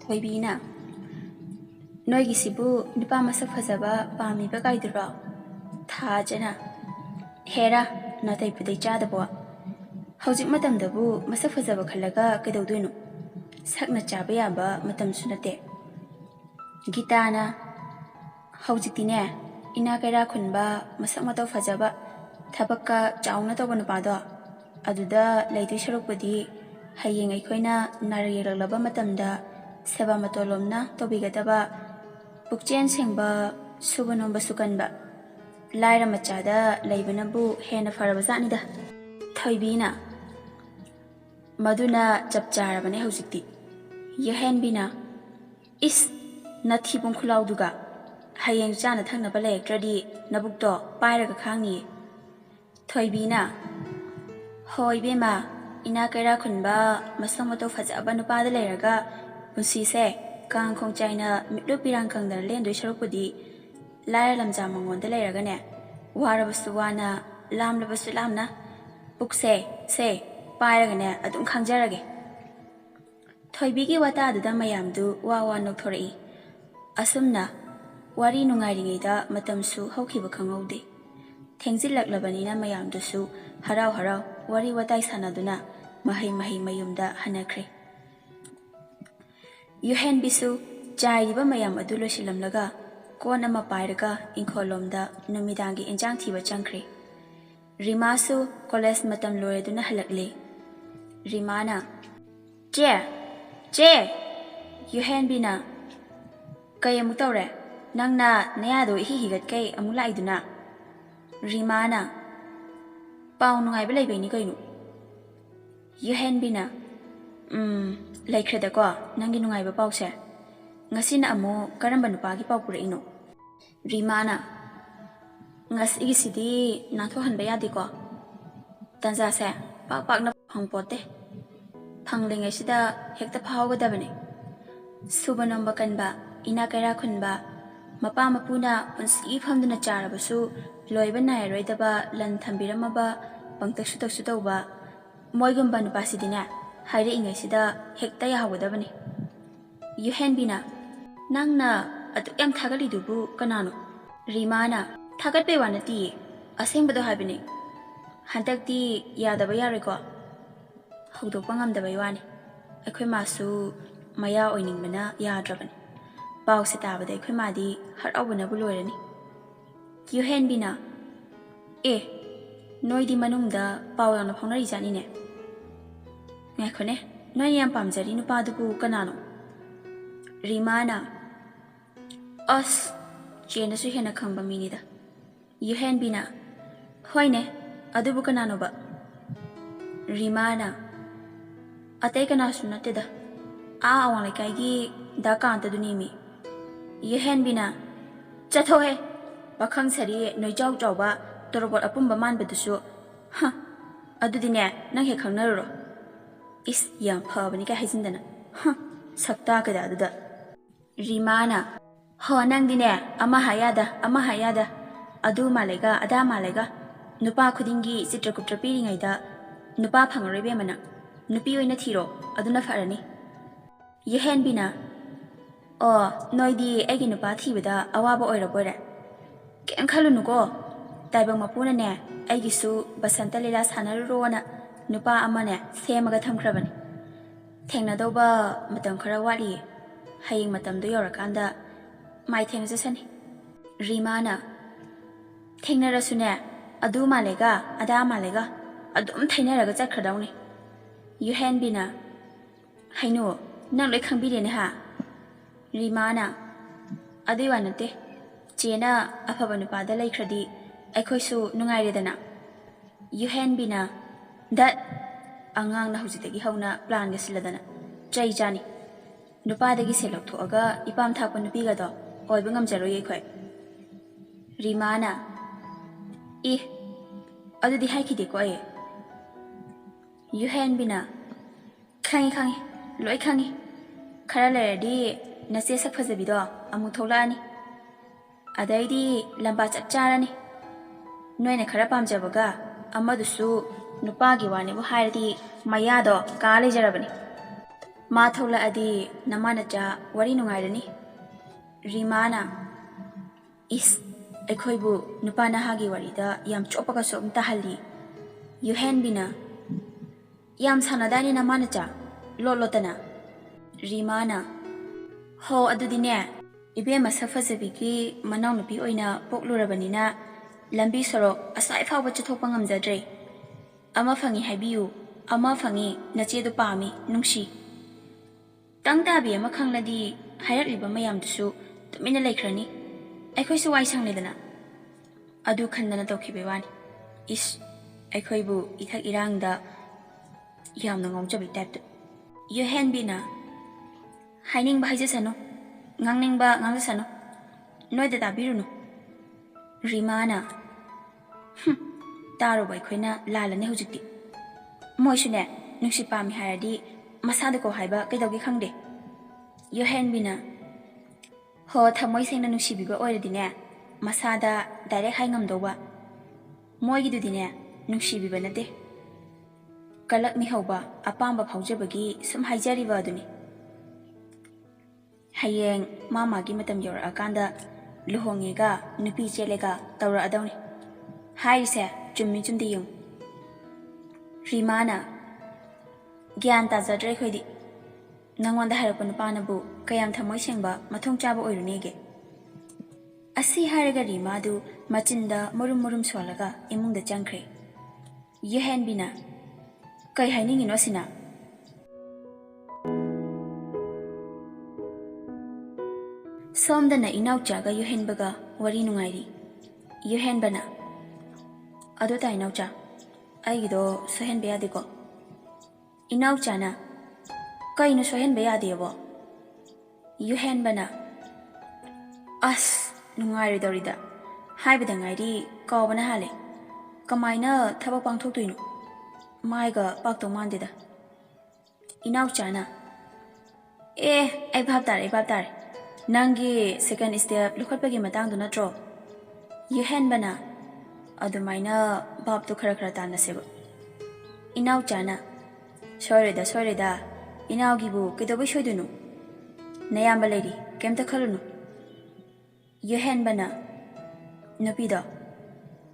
Thoibina Noigisibu Nipa Masak Fazaba Pambiba Gaidura Thajana Hera Natai Pude Jadabo Hauzik Matam Dabu Masak Fazaba Kalaga Kadoduno Sakna Chabeyaba Matam Sunate Gitana Hauzitine Inakara Kunba Masak Mato Fazaba Tabaka Jauna Tabanapado Aduda Lady Sharupudi Haying Aikoina Narrated Laba Matamda Seba Matolomna Tobigataba Bukchen Singba Subanomba Sukanba Lyra Machada Laibanabu Hena Farabazanida Thoibina Maduna Chapjarabane Hositi Yahenbina Is Nati Bunkulauduga Hayang Jana Tangnabale Tradi Nabukto Pairaga Kangi Thoibina Hoibima Inakara Kunba Masamato Fazaba Nupada Leraga Unsise Kang Kong China Lupirang Kang the Lendo Sharupudi Lyra Lamjamang on the Leragane Warabasuana Lam Labasulamna Bukse say Pairagane Adum Kangjarage Thoibigi Wata the Mayamdu Wawa no Tori Asumna Wari Nungaringida Matamsu Hokiba Kangode Tengzilak Labanina Mayamdusu Harau Harau Wari Watai Sanaduna Mahi Mayumda Hanakre Yuhenbisu Jaiba Mayam Adulo Shilamlaga Kona Mapairaga Inkolomda Numidangi Injang Tiba Chankri Rimasu Koles Matam Loreduna Halakli Rimana Je Yuhenbina Kayamutore Nangna Nayado Hihigat Kay Amulaiduna Rimana Paunungai Belabini Kainu Yuhenbina Laikredako Nanginungai Bapause Ngasina Amo Karambanu Papurino Rimana Ngas Isidi Natohan Bayadiko Tanzase Pakna Pangpote Panglingasida Hecta Power Davani Subanamba Kanba Inakara Kunba Mapa Mapuna Unsi Hamduna Charabasu Loibana Redaba Lakhanbiramaba Pangtasutasutoba Moigumban Basidina Hide Ingasida Hecta Yawadabani Yuhenbina Nangna Atukam Tagali Dubu Kanano Rimana Tagat Bewanati Asembado Habini Hantakti Yadabayariko Hudopangam the Bayani Equimasu Maya Oiningmana Yadraban Bausitaba de Equimadi Harawina Bulorani Yuhenbina Noidi Manumda Pawan of Honarizanine Nakone Noyam Pamzari Nupadubu Kanano Rimana Us Jena Suhena Kamba Minida Yuhenbina Hoine Adubu Kananoba Rimana Atekana Sunatida Awanakaigi Dakanta Dunimi Yuhenbina Chatohe Bakang Sari Nojau Joba Torobot Apumba Man Bedusu Ha Adudine Nanghe Kanaro Is young Pabanica Hazindana Ha Saptaka Dada Rimana Ho Nangdine Amahayada Adu Malega Ada Malega Nupa Kudingi Citrakutra Piringaida Nupa Pangaribemana Nupi in a tiro Aduna Farani Yuhenbina Oh Noidi Eginupa Tibida Awaba or a border Ken Kalunugo Taibang Mapuna ne Egisu Basantalilas Hanarona Nupa Amane Semagatam Kravan Tengnadoba Matam Karawali Haying Matam do Yorakanda My Tengzasani Rimana Tengnarasune Adu Malega Ada Malega Adum Tainaraga Zakradoni Yuhenbina Haino Nang Lakhanbirambasu Rimana Adiwanate Chena Apabanupada Laikradi Ekoisu Nungairedana Yuhenbina That Angang Nahuzitagi Hona Plan Gasiladana Jai Jani Nupadagi Selok Toga Ipam Tapanupigado Oibangam Jaroyekwe Rimana Adudi Haikidikoe Yuhenbina Kangi Loi Kangi Karale Nase Sakfazabido Amutolani Adaidi Lamba Chapjarani Noina Karapam Jabaga Amadusu Nupagi Wani Buhari Mayado Kali Jarabani Ma thola namana cha wari nungairani. Rimana is ekhoibu nupana hagi warida yam chopaga som tahali. Yengbibagidamak yam sanadani namana cha lolotana. Rimana ho adudine ibe masafazabiki manau nupi oina poklurabanina lambi sorok asai fawba chathokpa ngamjadre. Ama fangi haibiyu ama fangi nachedu pami nungsi. Tangtabi ama khangladi hairakliba mayamdusu tumina laikhrani. Aikhoisu wai sangledana. Adu khandana tawkhibe wani. Is aikhoibu ithak irangda yamna ngawjabi type. Yengbibagidamak hainingba haijasano ngangningba nganglasano noida tabiruno. Rimana taro bai khoina lalane hujikti. Moisune nungsi pami hayadi masada ko haiba kaidawgi khangde. Yengbibagidamak ho thamoi sengna nungsi biba oiradine masada direct haingamdoba. Moigi dudine nungsi biba nate. Kalak mi hauba apamba phaujabagi sum haijariba aduni. Hayeng mamagi matam yora akanda luhongega nupi chelega tawra adawni. Haise chummi chumdi yung. Rimana gyan tajadre khoidi. Nangwanda harapa nupanabu kayam thamoi sengba mathong chaba oirunege. Asi haraga rimadu machinda murum swalaga imungda changkhre. Yengbibagidamak kai hainingino asina. Somdana Ningthouja Yengbibaga wari nungairi. Yengbibagidamak ado ta Ningthouja aigido sohenbe yadeko. Ningthouja na kaino sohenbe yadebo. Yengbibagidamak as nungairi dorida haibada ngairi kawbana hale. Kamaina thabak pangthoktoino maiga pakto mandida. Ningthouja na ai bhab tare. Nangi second step lukhatpagi matangdu natro. Yengbibagidamak adumaina bab tu khara tanaseba. Ningthouja na soireda inaugibu kidobai shoidunu. Nayamba lady kemta khalunu. Yengbibagidamak nupido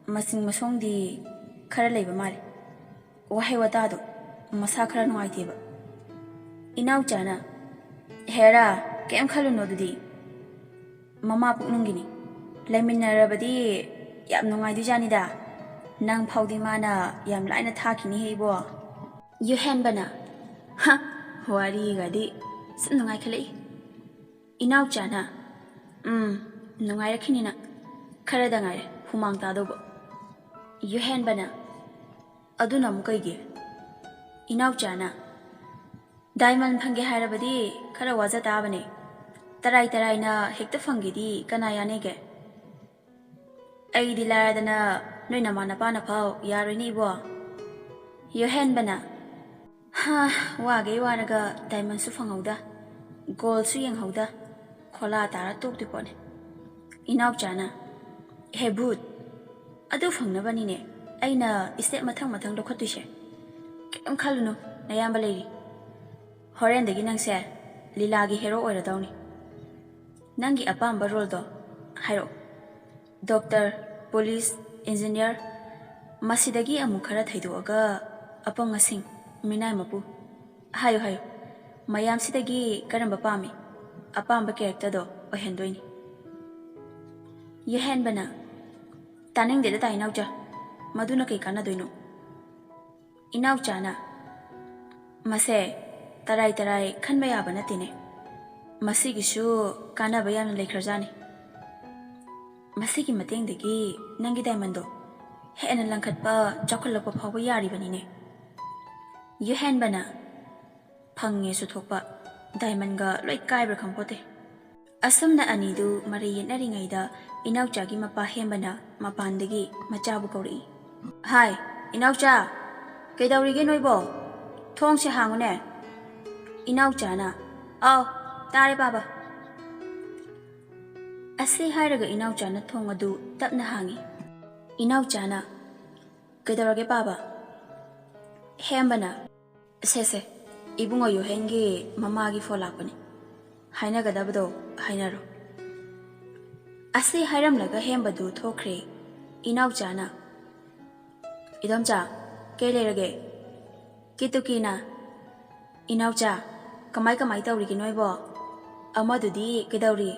masing masongdi khara leiba male. Wahai watado masa khara nuaiteba. Ningthouja na hera kem khalunu dudi mama puknungini laiminarabadi yam nungai janida nang phawdi mana yam laina thakini heibo. Yengbibagidamak ha wari gadi sun nungai khalai. Ningthouja na nungai rakhinina khara dangai humang tadobo. Yengbibagidamak aduna mukaigi. Ningthouja na diamond phange harabadi khara waja tabane. Tarai na hekta phangidi kana yanege. Aidi laradana noina mana pana phau yaroni bo. Yengbibagidamak ha wage waraga diamond su phangauda gold su yenghauda khola tara tokti pone. Ningthouja na he bhut adu phangnabani ne aina step mathang lokhattuise. Kem khalunu nayamba leiri. Horendagi nangse lilagi hero oiradawni. Nangi apamba role do hairo. Doctor, police, engineer masidagi amuk khara thaidoaga apangasing minai mapu. Hayo mayam sidagi karamba pami apamba character do ohendoini. Yengbibagidamak taningdeda ta Ningthouja maduna kai kanadoino. Ningthouja na mase tarai khanba yaba natine. Masigisu kanaba yamna laikhrajani. Masigi matengdagi nangi diamond do hena langkhatpa chakhalakpa phawba yaribanine. Yengbibagidamak phange su thokpa diamond ga loi kaibra khampote. Asumna anidu mari yenaringaida Ningthouja gi mapa hembana mapandagi machabu kauri. Hai Ningthouja kaidawrige noibo thong se hangune. Ningthouja na aw tare baba. Asi hairaga Ningthouja na thong adu tapna hangi. Ningthouja na kaidawrage baba hembana sese ibungo Yohengi mamagi folakoni. Hainagadabado, hainaro. Asi Hiram laga hembadu thokre, Ningthouja. Idomja, Kelerage. Kitukina. Ningthouja, kamai taurigi noibo. Amadudi kedauri.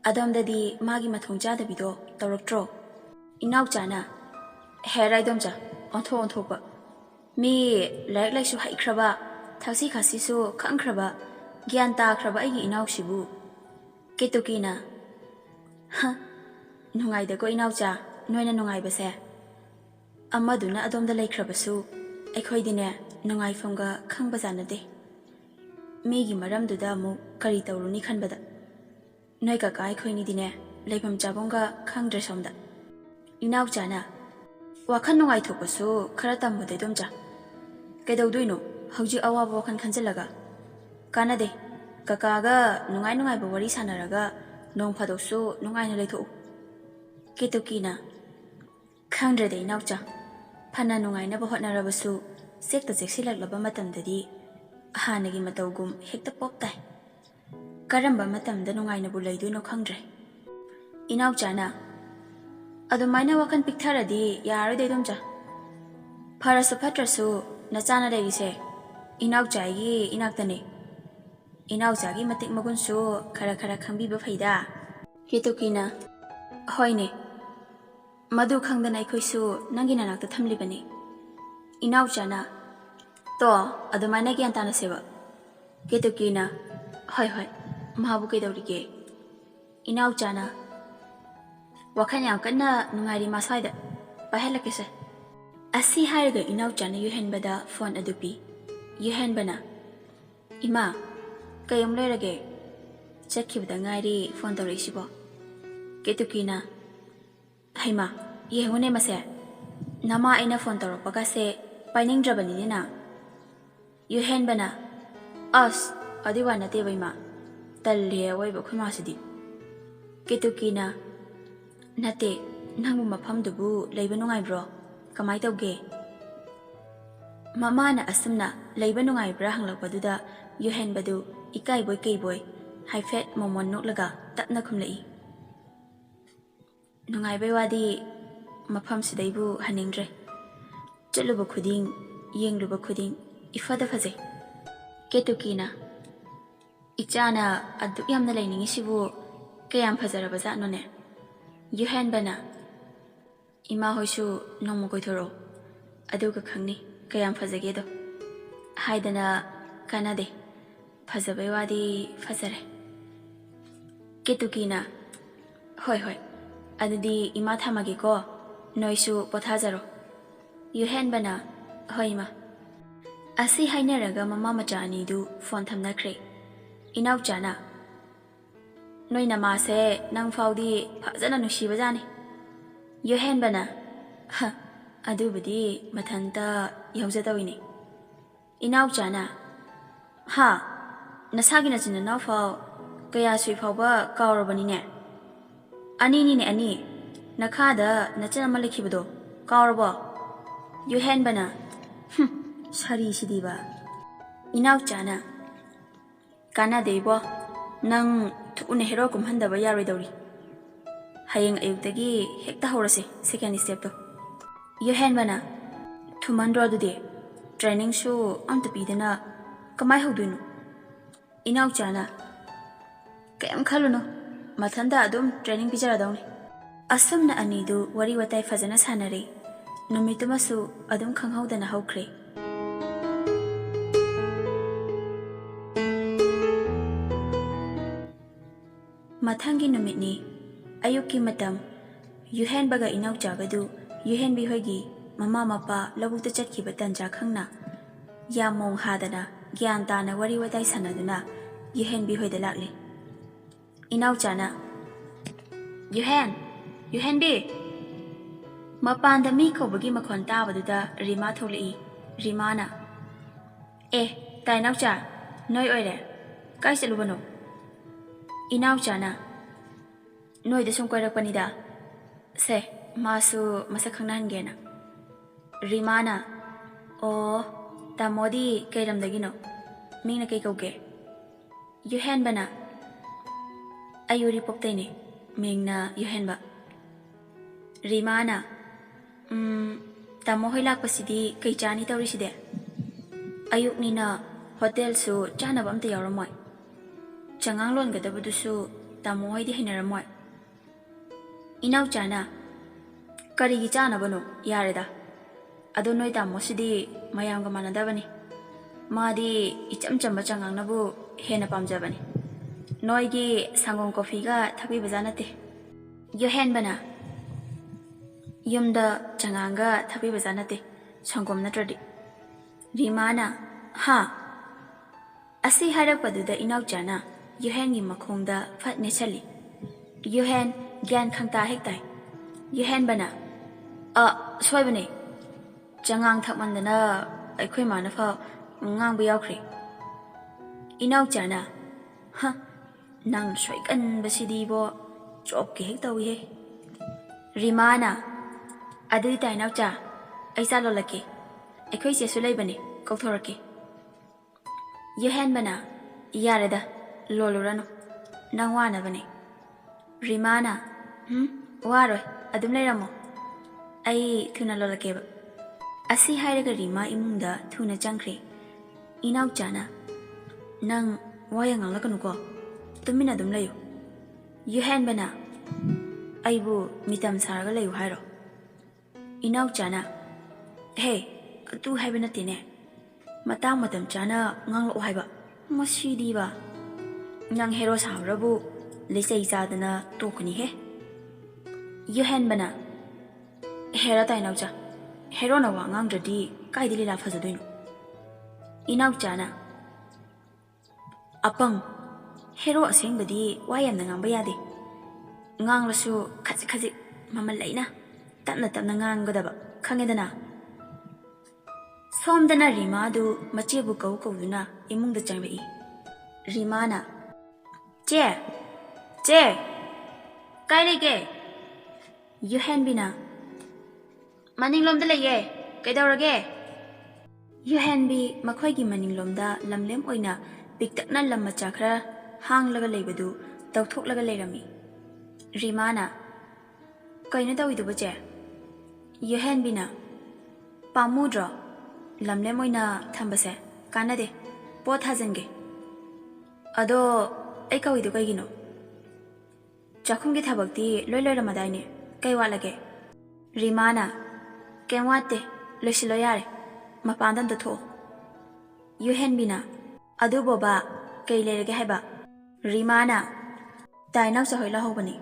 Adamdadi magi mathang bido taurakro. Ningthouja. Hera idomja, onthokpa. Mi like haikraba, taxi khasisu kangkraba, gyanta kraba igi Ningthousibu. Kitukina. Ha, nungai da ko Ningthouja, noina nungai base. Amaduna adomda laikrabasu, aikhoidine nungai famga khangbazanade. Migi maramduda amuk kari tauruni khanbada. Noi kaka aikhoini dine, laifam jabonga khangdresomda. Ningthouja, wakhan nungai thokpasu khara tambude domja. Kedauduino, hauji awabo khan khanjalaga. Kanade, kakaga nungai ba wari sanaraga, nong phadoksu nungai na leitho. Kitukina. Khangdrade Ningthouja. Phana nungai na ba hotnarabasu, sekta jeksilaklaba matamdadi, hanagi matawgum hekta poptai. Karamba matamda nungai na bu leiduino khangdre. Ningthouja. Adumaina wakhan piktharadi yarode domja. Pharasu phatrasu nachana lerise Ningthouja gi inaktane. Ningthouja gi matik magunsu khara khangbiba phaida. Kitukina. Hoine. Madu khangdana aikhoisu nangi nanakta thamlibani. Ningthouja. To adumaina gyan tanaseba. Kitukina. Hoi. Mahabu kedaurige. Ningthouja. Wakhan yam kanna nungairi maswaida. Pahelakese. Asi hairaga Ningthouja yuhenbada phone adupi. Yuhenbana. Ima, kayam loirage. Chakibda ngairi phone taurisibo. Kitukina. Haima, yehune mase. Nama aina phone tauropakase painingdrabani nina. Yuhenbana. As, adiwana teba ima. Talliya waiba khumasidi. Kitukina. Nate, nangbu mafamdubu leiba nungai bro. Kamai tauge. Mama na asumna leiba nungai bra hanglakpaduda yuhenbadu ikai boy kei boy haifet momon noklaga tapna khumlai. Nungai bai wadi mafam sidaibu haningdre. Chuluba khuding, yengluba khuding ifada faze. Kitukina. Ichana adu yamna lainingi sibu kayam fazaraba zatnone. Yuhenbana. Ima hoisu nongmo koithoro. Aduga khangni kayam fazagedo. Haidana kanade. Fazabai wadi fazare. Kitukina. Hoi. Adudi ima thamage ko. Noisu pothajaro. Yuhenbana. Hoi ma. Asi hainaraga mama macha anidu phone thamnakre. Ningthouja. Noi namase nang faudi phajana nushibajani. Yuhenbana. Ha, adubudi mathanta yaujadawini. Ningthouja. Ha, nasagi na chinanaw faw kaya sui fawba kaurabanine. Ani. Nakada nachana malikibado. Kauraba. Yuhenbana. Sari sidiba. Ningthouja. Kana deibo. Nang tuune hero kumhandaba yaroidawri. Hayeng ayuktagi hekta horase second step to. Yuhenbana. Thumandro adude. Training shu amta pidana kamai hauduino. Ningthouja. Kayam khaluno. Mathanda adum training pijaradawni. Asumna anidu wari watai fazana sanare. Numitumasu adum khanghaudana haukre. Mathangi numitni. Ayuki matam. Yuhenbaga Ningthouja Yuhenbi hoigi mama mapa labukta chatkiba tanja khangna. Yamong hadana gyantana wari watai sanaduna Yuhenbi hoida lakle. Ningthouja. Yuhenbi. Mapanda mi kobagi makhon tabaduda Rima tholei. Rimana. Tai Ningthouja. Noi oire. Kai chalubano. Ningthouja. Noi da sum koirakpanida. Se, masu masak khangnan gena. Rimana. Oh, Tamodi Kairamdagino, Mina Kaikoke. Yuhenbana Ayuri Poptene, Mingna Yuhenba. Rimana Tamohila Pasidi, Kaichani Tauriside. Ayuk Nina, Hotel Su, Chanabam the Yaramoy. Changanglon Gadabudusu, Tamoy the Hinaramoy. Inau Chana Karigi Chanabano, Yareda. Adonoi Tamosidi, Mayam Manadavani. Madi, Ichamchamba Changanabu, Hena Pamjabani. Noigi, Sangon Kofiga, Tabibazanate. Yohenbana Yumda Changanga, Tabibazanate, Sangom Natradi. Rimana, ha. Asi Harapaduda Inauchana, Yohengi Makunda, Fat Nechali. Yohen, Gan Kanta Hektai. Yohenbana, Swabani. Changang Takmandana, a Quimanafa, Ngang Biokri. Inauchana, ha. Nang Shrik and Basidibo, Chop Hektawi. Rimana, Adita Inaucha, Aisalolaki, a Quasia Sulabani, Kotoraki. Yohenbana, Yareda, Lolurano, Nangwanavani. Rimana, Waro, Adumleramo. Ai Tuna Lolakeba. Asi Hiraga Rima Imunda, Tuna Jankri. Inauchana, Nang Wayang Lakanuko, Tumina Dumlayo. Yohenbana, Aibu Mitam Saragalayu Hiro. Inauchana, hey, do have a tine. Matang Matam Chana, Nang Ohaiba, Moshi Diva. Nang Heros Harabu, Lisa Zadana, Tokuni he. Yohenbana, Herata Inaucha, Herona Wangang Jadi, Kaidilla Fazaduino. Inauchana Apang Hero sing badi, why am the Nambayadi? Ngang Lasu, Kazi, Mamma Lena, Tana Tanangang Godaba, Kangedana. Somdana Rimadu, Machibu Kovuna, among the Jambi. Rimana Je, Kairige Yohenbina Maningom the Lay, Gaidorage Yohenbi, Makoigi Maningomda, Lamlem Oina, Bigtakna Lamachakra, Hang Lagalebadu, Dautok Lagalerami. Rimana Kainata with the Baje Yohenbina Pamudra Lamlem Oina Tambase, Kanade, Bot Hazenge. Ado Eka with the Gaigino Jakungi Tabakti, Lola Ramadani, Kaiwalage. Rimana Kenwate, Leshiloyare, Mapandan the To. Yohenbina Adu Boba, Kailegaheba. Rimana Dinausa Hoila Hobani.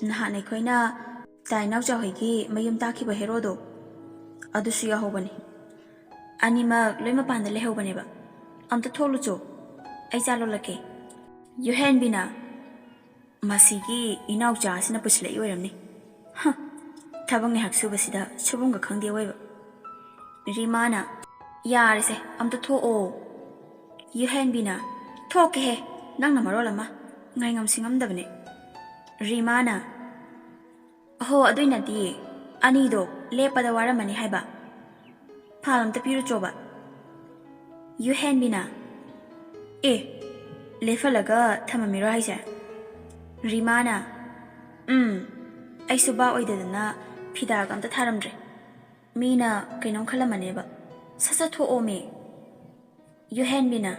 Nahane Koina, Dinausa Hoigi, Mayum Taki Herodo. Adusia Hobani. Anima Limapan the Lehobaneba. The Tolucho. Aizalolake. Yohenbina Masigi Inauja Sinapusle Uramni. Huh. Tabang Haksubasida, Chubunga Kandi Web. Rimana Yarise, the To. Yohenbina Talk he, Nang Marolama, Nangam Singam Davne. Rimana Ho Aduina di, Anido, Lepa the Waramani Haiba. Palam the Piruchoba. Yohenbina Lefalaga Tamamiraisa. Rimana I suba oidana, Pidagam the Taramdre. Mina Kinon Kalamaneba. Sasato o me. Yohenbina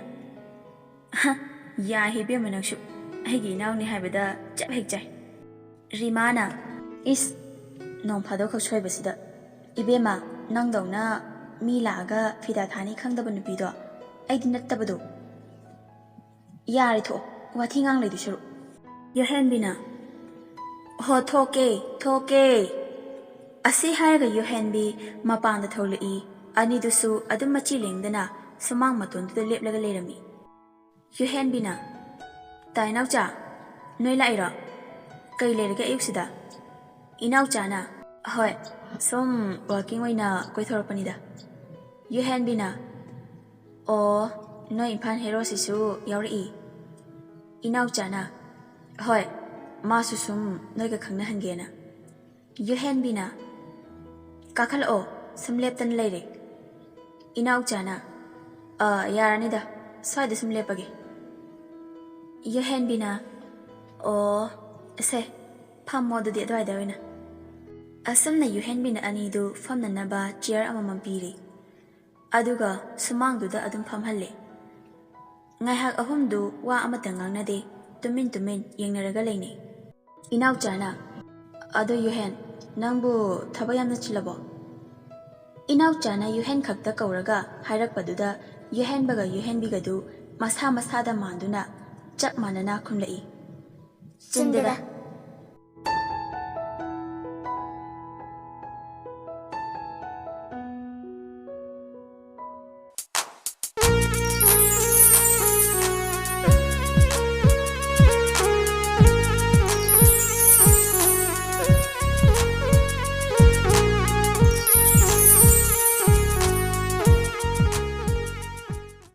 Ha, ya he be Manakshu. Hegi now ni habida, Jap Hegja. Rimana is non Padoka Choibasida. Ibema, Nangdona, Milaga, Fidatani Kandabanupido. I did not tabado. Yarito, what hing on lady shrew. Yohenbina Ho toke. Asi Harga Yohenbi, Mapan the Toli, Anidusu, Adumachi Lingdana, Sumang Matun to the lip legalerami. Yohenbina Dinaucha, Noilaira, Kailerga Ipsida. Inauchana, Hoi, some walking wina, Goithorpanida. Yohenbina O no impan herosisu Yauri. Inauchana, Hoi, Masusum, Naga Kanahangena. Yohenbina Kakal O, some lepton lady. Inauchana, Yaranida, swai the sum lepagi. Yuhenbina, oh, say, Pam more the adviderina. Asumna Yuhenbina anidu from the Naba, chair amamampiri. Aduga, sumang the Adum Pam Hale. Ngahak ahumdu wa amatangang na de, tumin yengnaragalene. Inaw jana, ado Yuhen, Nangbu tabayam na chilabo. Inaw jana Yuhen kakta kauraga, hairak paduda, Yuhen baga Yuhen bigadu, masada manduna, chak manana kumlai. Chindida.